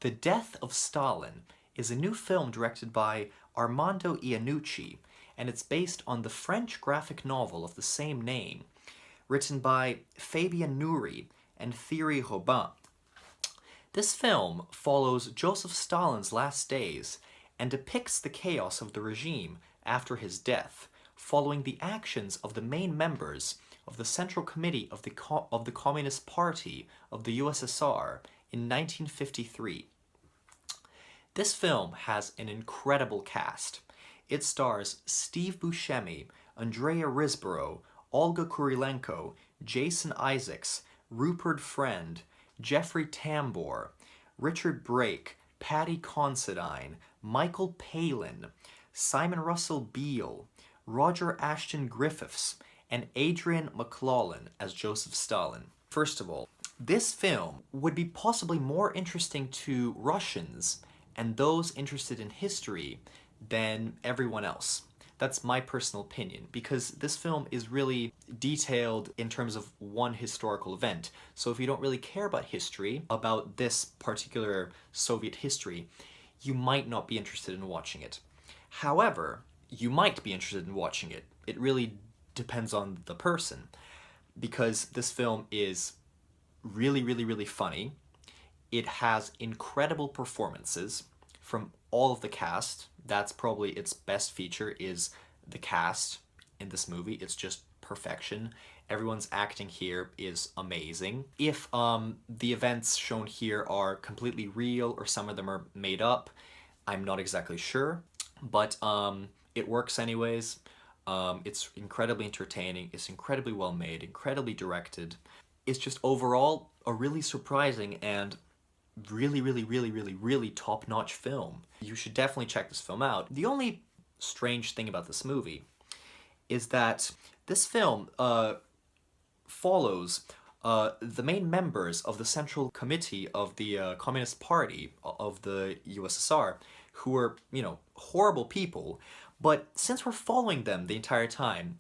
The Death of Stalin is a new film directed by Armando Iannucci, and it's based on the French graphic novel of the same name, written by Fabien Nury and Thierry Robin. This film follows Joseph Stalin's last days and depicts the chaos of the regime after his death, following the actions of the main members of the Central Committee of the Communist Party of the USSR in 1953. This film has an incredible cast. It stars Steve Buscemi, Andrea Riseborough, Olga Kurylenko, Jason Isaacs, Rupert Friend, Jeffrey Tambor, Richard Brake, Paddy Considine, Michael Palin, Simon Russell Beale, Roger Ashton-Griffiths, and Adrian McLaughlin as Joseph Stalin. First of all, this film would be possibly more interesting to Russians and those interested in history than everyone else. That's my personal opinion, because this film is really detailed in terms of one historical event. So if you don't really care about history, about this particular Soviet history, you might not be interested in watching it. However, you might be interested in watching it. It really depends on the person, because this film is really funny. It has incredible performances from all of the cast. That's probably its best feature, is the cast in this movie. It's just perfection. Everyone's acting here is amazing. If the events shown here are completely real or some of them are made up, I'm not exactly sure, but it works anyways. It's incredibly entertaining, it's incredibly well made, incredibly directed. It's just overall a really surprising and really top-notch film. You should definitely check this film out. The only strange thing about this movie is that this film follows the main members of the Central Committee of the Communist Party of the USSR, who are, you know, horrible people, but since we're following them the entire time,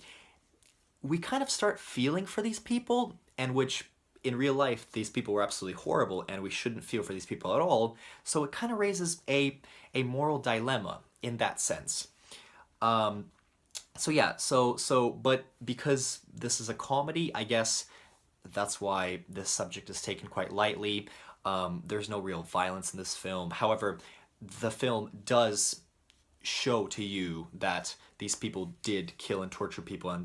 we kind of start feeling for these people, and which in real life, these people were absolutely horrible and we shouldn't feel for these people at all, so it kind of raises a moral dilemma in that sense. But because this is a comedy, I guess that's why this subject is taken quite lightly. There's no real violence in this film. However, the film does show to you that these people did kill and torture people and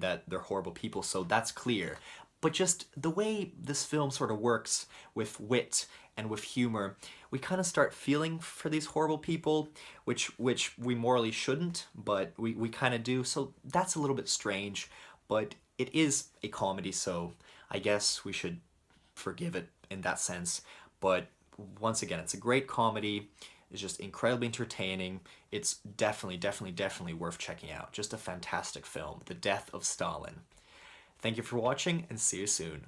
that they're horrible people, so that's clear. But just the way this film sort of works with wit and with humor, we kind of start feeling for these horrible people, which we morally shouldn't, but we kind of do, so that's a little bit strange. But it is a comedy, so I guess we should forgive it in that sense. But once again, it's a great comedy. It's just incredibly entertaining. It's definitely worth checking out. Just a fantastic film, The Death of Stalin. Thank you for watching, and see you soon.